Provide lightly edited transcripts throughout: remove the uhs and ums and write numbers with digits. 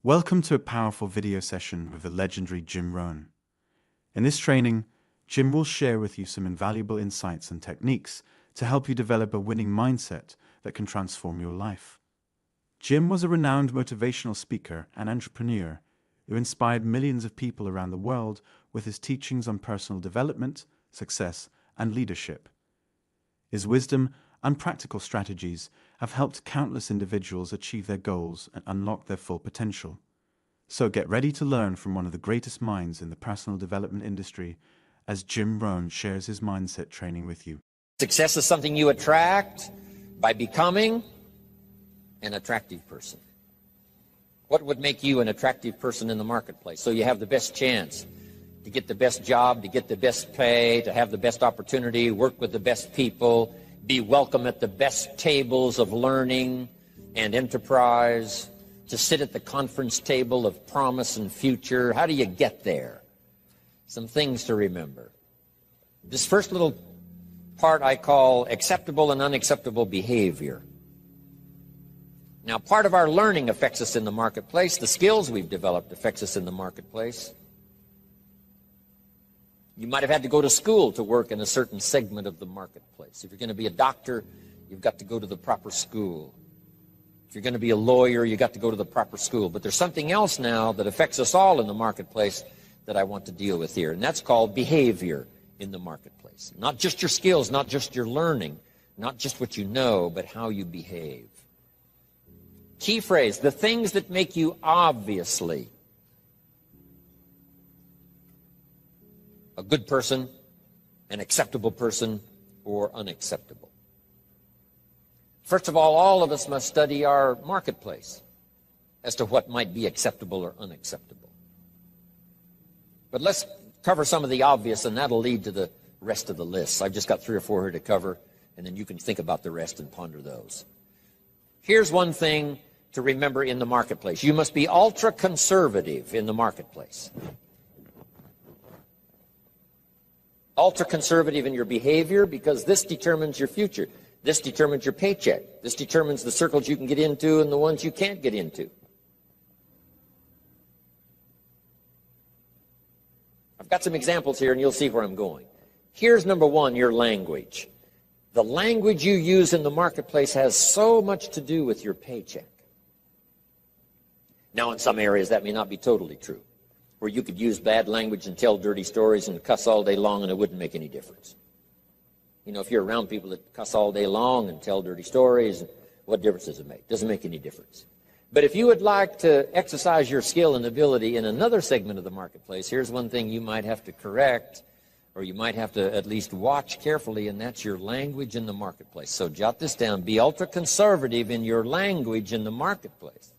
Welcome to a powerful video session with the legendary Jim Rohn. In this training, Jim will share with you some invaluable insights and techniques to help you develop a winning mindset that can transform your life. Jim was a renowned motivational speaker and entrepreneur who inspired millions of people around the world with his teachings on personal development, success, and leadership. His wisdom and practical strategies have helped countless individuals achieve their goals and unlock their full potential. So get ready to learn from one of the greatest minds in the personal development industry as Jim Rohn shares his mindset training with you. Success is something you attract by becoming an attractive person. What would make you an attractive person in the marketplace? So you have the best chance to get the best job, to get the best pay, to have the best opportunity, work with the best people, be welcome at the best tables of learning and enterprise, to sit at the conference table of promise and future. How do you get there? Some things to remember. This first little part I call acceptable and unacceptable behavior. Now, part of our learning affects us in the marketplace. The skills we've developed affects us in the marketplace. You might have had to go to school to work in a certain segment of the marketplace. If you're going to be a doctor, you've got to go to the proper school. If you're going to be a lawyer, you've got to go to the proper school. But there's something else now that affects us all in the marketplace that I want to deal with here, and that's called behavior in the marketplace. Not just your skills, not just your learning, not just what you know, but how you behave. Key phrase, the things that make you obviously a good person, an acceptable person, or unacceptable. First of all of us must study our marketplace as to what might be acceptable or unacceptable. But let's cover some of the obvious, and that'll lead to the rest of the list. I've just got 3 or 4 here to cover, and then you can think about the rest and ponder those. Here's one thing to remember in the marketplace. You must be ultra-conservative in the marketplace. Ultra-conservative in your behavior, because this determines your future. This determines your paycheck. This determines the circles you can get into and the ones you can't get into. I've got some examples here, and you'll see where I'm going. Here's number 1, your language. The language you use in the marketplace has so much to do with your paycheck. Now, in some areas, that may not be totally true, where you could use bad language and tell dirty stories and cuss all day long and it wouldn't make any difference. You know, if you're around people that cuss all day long and tell dirty stories, what difference does it make? Doesn't make any difference. But if you would like to exercise your skill and ability in another segment of the marketplace, here's one thing you might have to correct, or you might have to at least watch carefully, and that's your language in the marketplace. So jot this down. Be ultra-conservative in your language in the marketplace.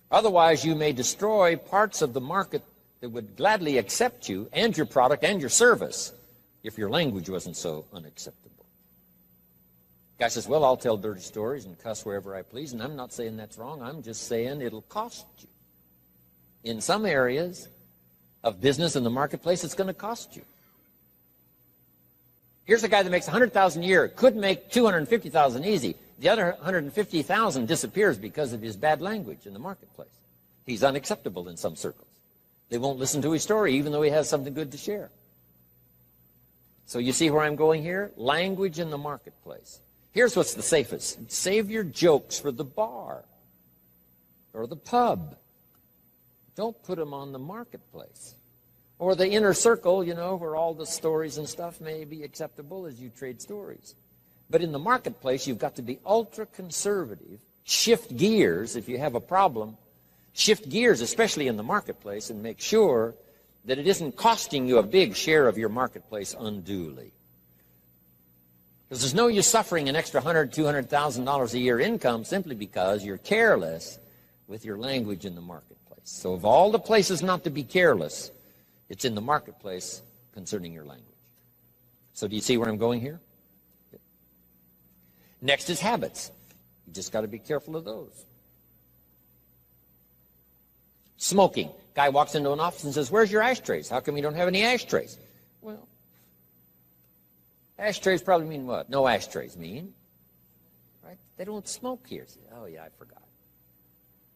Otherwise, you may destroy parts of the market that would gladly accept you and your product and your service if your language wasn't so unacceptable. Guy says, well, I'll tell dirty stories and cuss wherever I please, and I'm not saying that's wrong. I'm just saying it'll cost you. In some areas of business in the marketplace, it's going to cost you. Here's a guy that makes $100,000 a year, could make $250,000 easy. The other $150,000 disappears because of his bad language in the marketplace. He's unacceptable in some circles. They won't listen to his story, even though he has something good to share. So you see where I'm going here? Language in the marketplace. Here's what's the safest. Save your jokes for the bar or the pub. Don't put them on the marketplace. Or the inner circle, you know, where all the stories and stuff may be acceptable as you trade stories. But in the marketplace, you've got to be ultra-conservative, shift gears if you have a problem, shift gears, especially in the marketplace, and make sure that it isn't costing you a big share of your marketplace unduly. Because there's no use suffering an extra $100,000, $200,000 a year income simply because you're careless with your language in the marketplace. So of all the places not to be careless, it's in the marketplace concerning your language. So do you see where I'm going here? Next is habits. You just got to be careful of those. Smoking. Guy walks into an office and says, where's your ashtrays? How come you don't have any ashtrays? Well, ashtrays probably mean what? No ashtrays mean. Right? They don't smoke here. Oh, yeah, I forgot.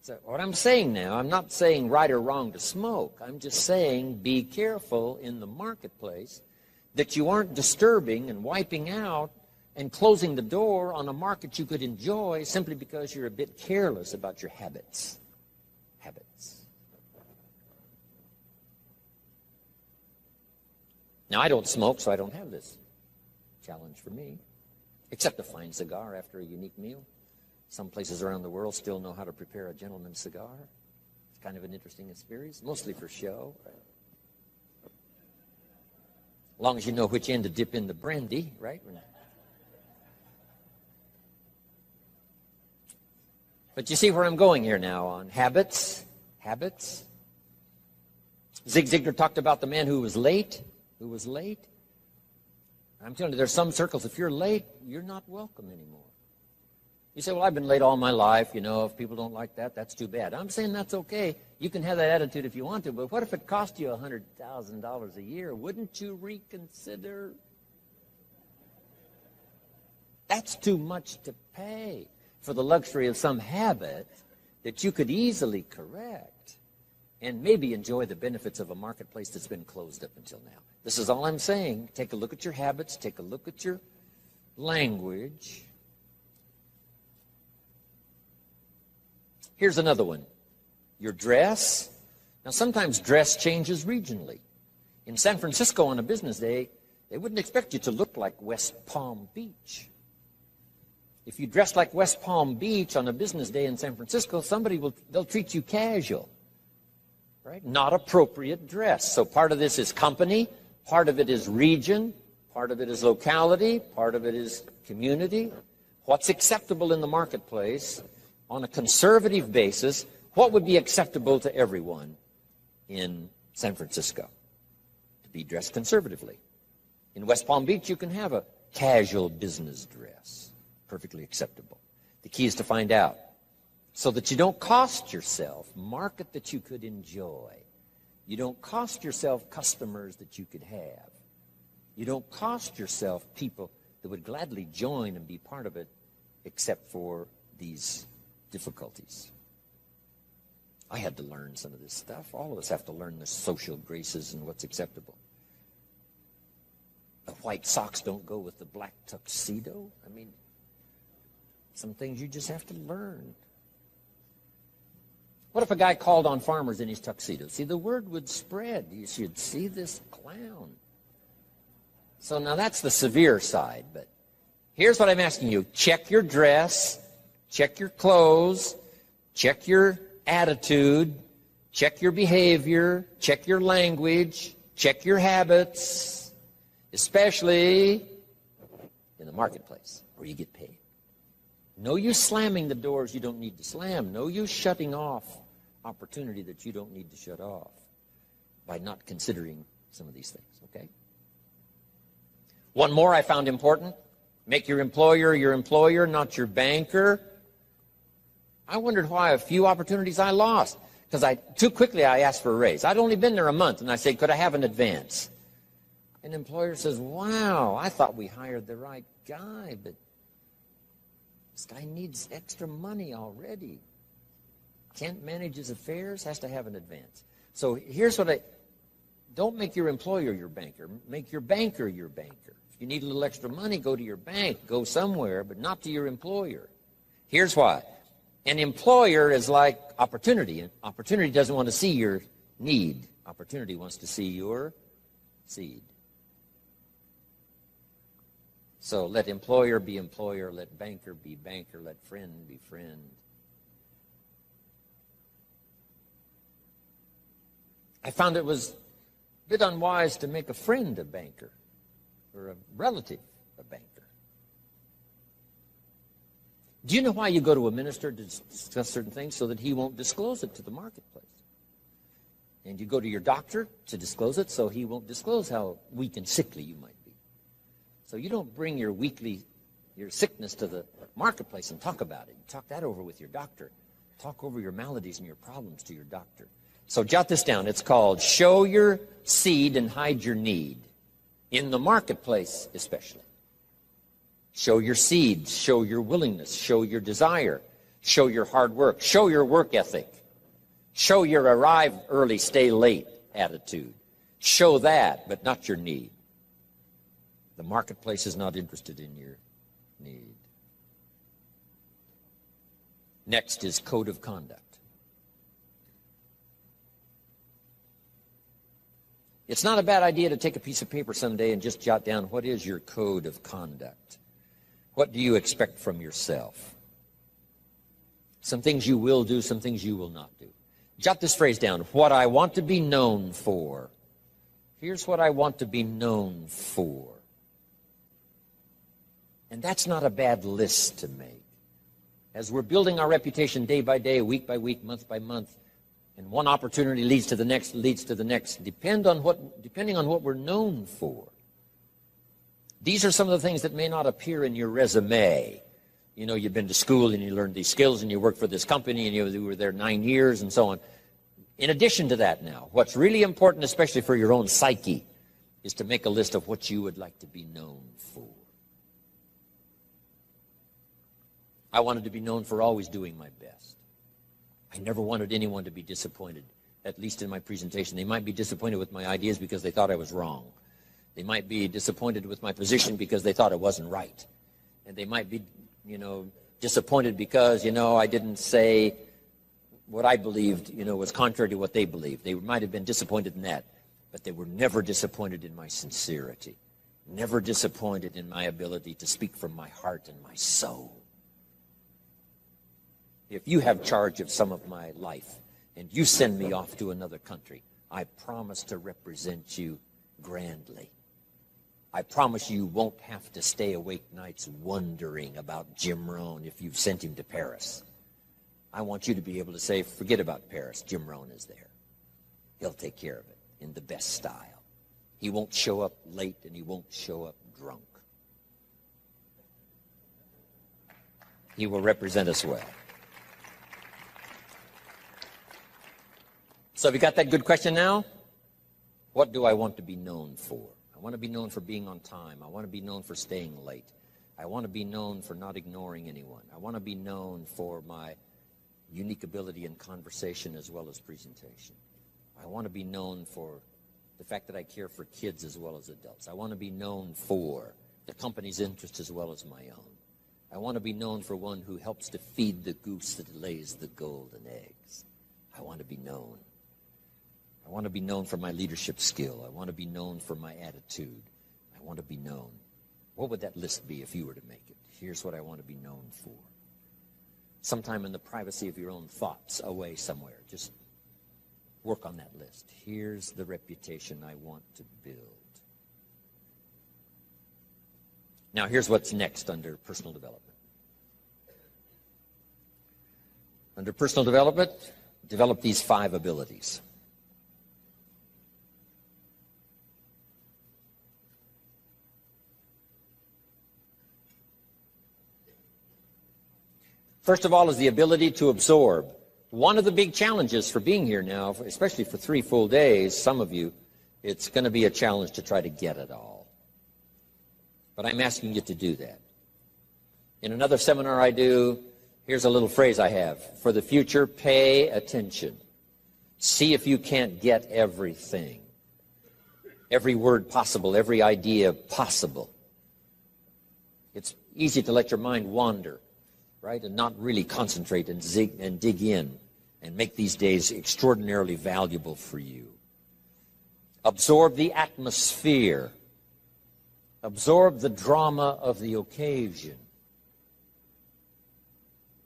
So what I'm saying now, I'm not saying right or wrong to smoke. I'm just saying be careful in the marketplace that you aren't disturbing and wiping out and closing the door on a market you could enjoy simply because you're a bit careless about your habits. Habits. Now, I don't smoke, so I don't have this challenge for me, except a fine cigar after a unique meal. Some places around the world still know how to prepare a gentleman's cigar. It's kind of an interesting experience, mostly for show. As long as you know which end to dip in the brandy, right? But you see where I'm going here now on habits. Habits. Zig Ziglar talked about the man who was late. Who was late. I'm telling you, there's some circles, if you're late, you're not welcome anymore. You say, well, I've been late all my life. You know, if people don't like that, that's too bad. I'm saying that's okay. You can have that attitude if you want to, but what if it cost you $100,000 a year? Wouldn't you reconsider? That's too much to pay for the luxury of some habit that you could easily correct and maybe enjoy the benefits of a marketplace that's been closed up until now. This is all I'm saying. Take a look at your habits. Take a look at your language. Here's another one. Your dress. Now, sometimes dress changes regionally. In San Francisco on a business day, they wouldn't expect you to look like West Palm Beach. If you dress like West Palm Beach on a business day in San Francisco, they'll treat you casual, right? Not appropriate dress. So part of this is company, part of it is region, part of it is locality, part of it is community. What's acceptable in the marketplace on a conservative basis? What would be acceptable to everyone in San Francisco? To be dressed conservatively. In West Palm Beach, you can have a casual business dress. Perfectly acceptable. The key is to find out so that you don't cost yourself market that you could enjoy. You don't cost yourself customers that you could have. You don't cost yourself people that would gladly join and be part of it except for these difficulties. I had to learn some of this stuff. All of us have to learn the social graces and what's acceptable. The white socks don't go with the black tuxedo. I mean, some things you just have to learn. What if a guy called on farmers in his tuxedo? See, the word would spread. You should see this clown. So now that's the severe side, but here's what I'm asking you. Check your dress, check your clothes, check your attitude, check your behavior, check your language, check your habits, especially in the marketplace where you get paid. No use slamming the doors you don't need to slam. No use shutting off opportunity that you don't need to shut off by not considering some of these things, okay? One more I found important. Make your employer, not your banker. I wondered why a few opportunities I lost. Because too quickly I asked for a raise. I'd only been there a month, and I said, could I have an advance? An employer says, wow, I thought we hired the right guy, but this guy needs extra money already. Can't manage his affairs, has to have an advance. So here's what don't make your employer your banker. Make your banker your banker. If you need a little extra money, go to your bank. Go somewhere, but not to your employer. Here's why. An employer is like opportunity. Opportunity doesn't want to see your need. Opportunity wants to see your seed. So let employer be employer, let banker be banker, let friend be friend. I found it was a bit unwise to make a friend a banker or a relative a banker. Do you know why you go to a minister to discuss certain things? So that he won't disclose it to the marketplace. And you go to your doctor to disclose it so he won't disclose how weak and sickly you might be. So you don't bring your sickness to the marketplace and talk about it. You talk that over with your doctor. Talk over your maladies and your problems to your doctor. So jot this down. It's called show your seed and hide your need. In the marketplace especially. Show your seed. Show your willingness. Show your desire. Show your hard work. Show your work ethic. Show your arrive early, stay late attitude. Show that, but not your need. The marketplace is not interested in your need. Next is code of conduct. It's not a bad idea to take a piece of paper someday and just jot down, what is your code of conduct? What do you expect from yourself? Some things you will do, some things you will not do. Jot this phrase down, what I want to be known for. Here's what I want to be known for. And that's not a bad list to make. As we're building our reputation day by day, week by week, month by month, and one opportunity leads to the next, depending on what we're known for. These are some of the things that may not appear in your resume. You know, you've been to school and you learned these skills and you worked for this company and you were there 9 years and so on. In addition to that now, what's really important, especially for your own psyche, is to make a list of what you would like to be known for. I wanted to be known for always doing my best. I never wanted anyone to be disappointed, at least in my presentation. They might be disappointed with my ideas because they thought I was wrong. They might be disappointed with my position because they thought it wasn't right. And they might be, disappointed because, I didn't say what I believed, was contrary to what they believed. They might have been disappointed in that, but they were never disappointed in my sincerity, never disappointed in my ability to speak from my heart and my soul. If you have charge of some of my life and you send me off to another country, I promise to represent you grandly. I promise you won't have to stay awake nights wondering about Jim Rohn if you've sent him to Paris. I want you to be able to say, forget about Paris, Jim Rohn is there. He'll take care of it in the best style. He won't show up late and he won't show up drunk. He will represent us well. So have you got that good question now? What do I want to be known for? I want to be known for being on time. I want to be known for staying late. I want to be known for not ignoring anyone. I want to be known for my unique ability in conversation as well as presentation. I want to be known for the fact that I care for kids as well as adults. I want to be known for the company's interest as well as my own. I want to be known for one who helps to feed the goose that lays the golden eggs. I want to be known. I want to be known for my leadership skill. I want to be known for my attitude. I want to be known. What would that list be if you were to make it? Here's what I want to be known for. Sometime in the privacy of your own thoughts, away somewhere, just work on that list. Here's the reputation I want to build. Now, here's what's next under personal development. Under personal development, develop these 5 abilities. First of all is the ability to absorb. One of the big challenges for being here now, especially for 3 full days, some of you, it's going to be a challenge to try to get it all. But I'm asking you to do that. In another seminar I do, here's a little phrase I have. For the future, pay attention. See if you can't get everything. Every word possible, every idea possible. It's easy to let your mind wander, right, and not really concentrate and dig in and make these days extraordinarily valuable for you. Absorb the atmosphere. Absorb the drama of the occasion.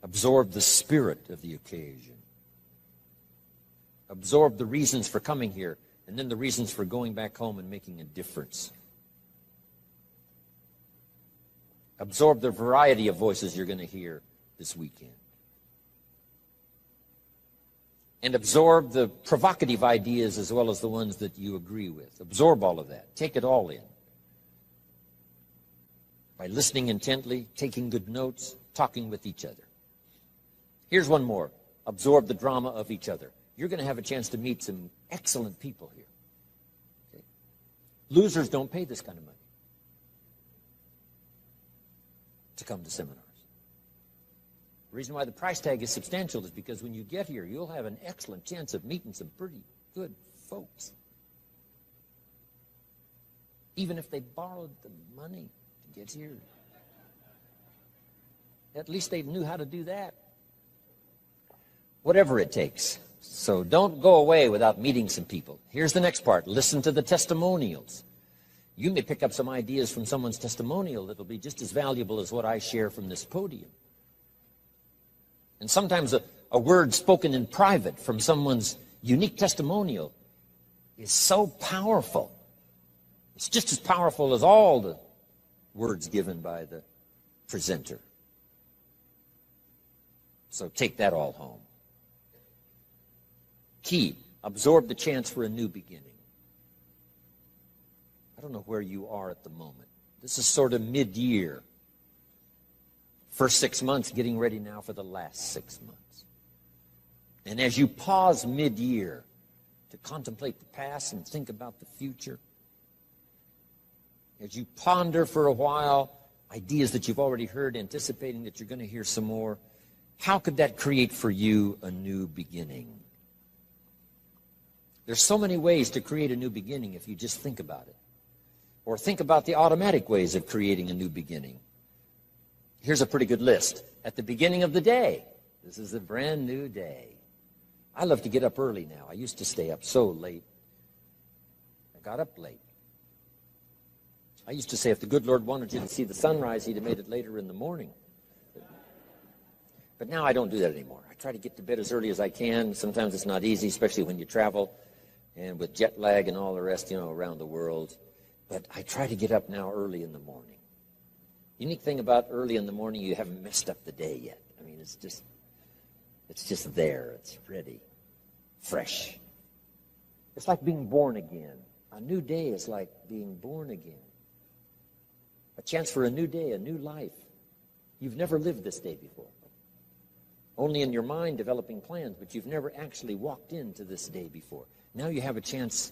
Absorb the spirit of the occasion. Absorb the reasons for coming here and then the reasons for going back home and making a difference. Absorb the variety of voices you're going to hear this weekend. And absorb the provocative ideas as well as the ones that you agree with. Absorb all of that. Take it all in. By listening intently, taking good notes, talking with each other. Here's one more. Absorb the drama of each other. You're going to have a chance to meet some excellent people here. Okay? Losers don't pay this kind of money to come to seminars. The reason why the price tag is substantial is because when you get here, you'll have an excellent chance of meeting some pretty good folks. Even if they borrowed the money to get here. At least they knew how to do that. Whatever it takes. So don't go away without meeting some people. Here's the next part. Listen to the testimonials. You may pick up some ideas from someone's testimonial that will be just as valuable as what I share from this podium. And sometimes a word spoken in private from someone's unique testimonial is so powerful. It's just as powerful as all the words given by the presenter. So take that all home. Key, absorb the chance for a new beginning. I don't know where you are at the moment. This is sort of mid-year. First 6 months, getting ready now for the last 6 months. And as you pause mid-year to contemplate the past and think about the future, as you ponder for a while ideas that you've already heard, anticipating that you're going to hear some more, how could that create for you a new beginning? There's so many ways to create a new beginning if you just think about it. Or think about the automatic ways of creating a new beginning. Here's a pretty good list. At the beginning of the day, this is a brand new day. I love to get up early now. I used to stay up so late. I got up late. I used to say if the good Lord wanted you to see the sunrise, he'd have made it later in the morning. But now I don't do that anymore. I try to get to bed as early as I can. Sometimes it's not easy, especially when you travel and with jet lag and all the rest, around the world. But I try to get up now early in the morning. Unique thing about early in the morning, you haven't messed up the day yet. I mean, it's just there. It's ready, fresh. It's like being born again. A new day is like being born again. A chance for a new day, a new life. You've never lived this day before. Only in your mind developing plans, but you've never actually walked into this day before. Now you have a chance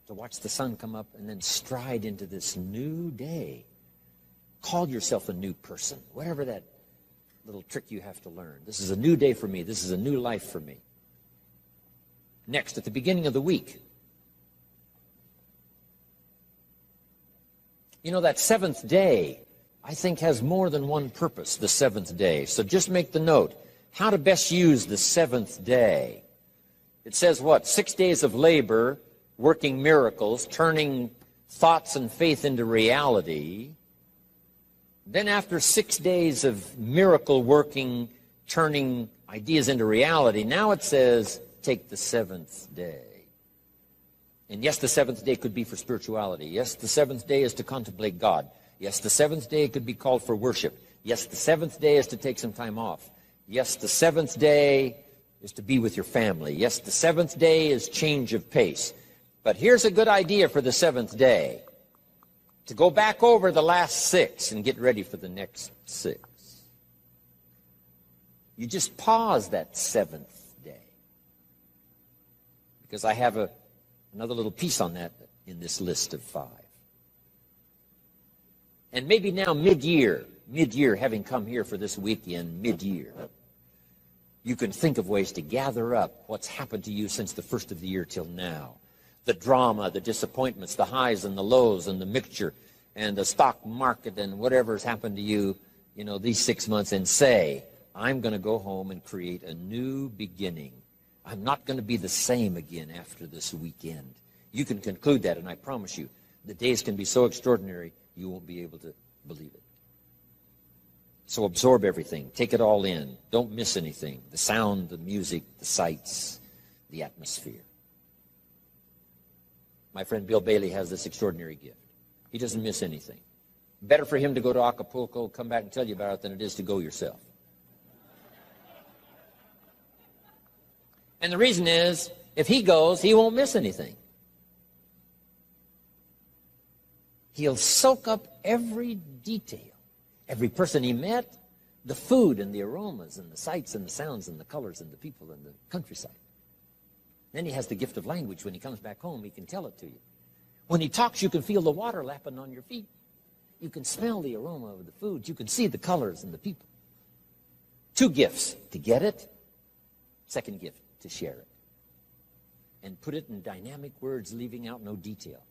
to watch the sun come up and then stride into this new day. Call yourself a new person, whatever that little trick you have to learn. This is a new day for me. This is a new life for me. Next, at the beginning of the week, that seventh day, I think, has more than one purpose, the seventh day. So just make the note. How to best use the seventh day. It says what? 6 days of labor, working miracles, turning thoughts and faith into reality. Then after 6 days of miracle working, turning ideas into reality, now it says, take the seventh day. And yes, the seventh day could be for spirituality. Yes, the seventh day is to contemplate God. Yes, the seventh day could be called for worship. Yes, the seventh day is to take some time off. Yes, the seventh day is to be with your family. Yes, the seventh day is change of pace. But here's a good idea for the seventh day. To go back over the last 6 and get ready for the next 6. You just pause that seventh day. Because I have another little piece on that in this list of 5. And maybe now mid-year, having come here for this weekend, mid-year, you can think of ways to gather up what's happened to you since the first of the year till now. The drama, the disappointments, the highs and the lows and the mixture and the stock market and whatever's happened to you, these 6 months, and say, I'm going to go home and create a new beginning. I'm not going to be the same again after this weekend. You can conclude that, and I promise you, the days can be so extraordinary, you won't be able to believe it. So absorb everything. Take it all in. Don't miss anything. The sound, the music, the sights, the atmosphere. My friend Bill Bailey has this extraordinary gift. He doesn't miss anything. Better for him to go to Acapulco, come back and tell you about it, than it is to go yourself. And the reason is, if he goes, he won't miss anything. He'll soak up every detail. Every person he met, the food and the aromas and the sights and the sounds and the colors and the people and the countryside. Then he has the gift of language. When he comes back home, he can tell it to you. When he talks, you can feel the water lapping on your feet. You can smell the aroma of the food. You can see the colors and the people. Two gifts: to get it, second gift, to share it. And put it in dynamic words, leaving out no detail.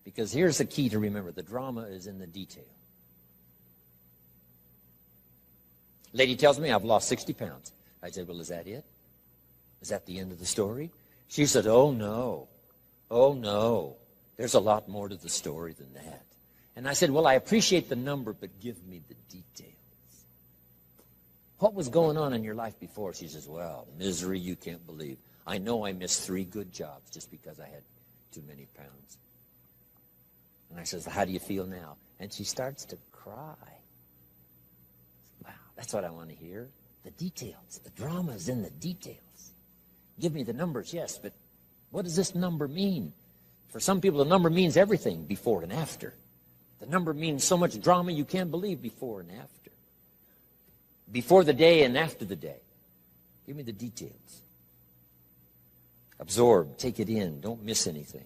Because here's the key to remember: the drama is in the detail. Lady tells me I've lost 60 pounds. I said, well, is that it? Is that the end of the story? She said, oh, no. Oh, no. There's a lot more to the story than that. And I said, well, I appreciate the number, but give me the details. What was going on in your life before? She says, well, misery you can't believe. I know I missed 3 good jobs just because I had too many pounds. And I says, how do you feel now? And she starts to cry. Wow, that's what I want to hear. The details. The drama is in the details. Give me the numbers, yes, but what does this number mean? For some people, the number means everything, before and after. The number means so much drama you can't believe, before and after. Before the day and after the day. Give me the details. Absorb, take it in, don't miss anything.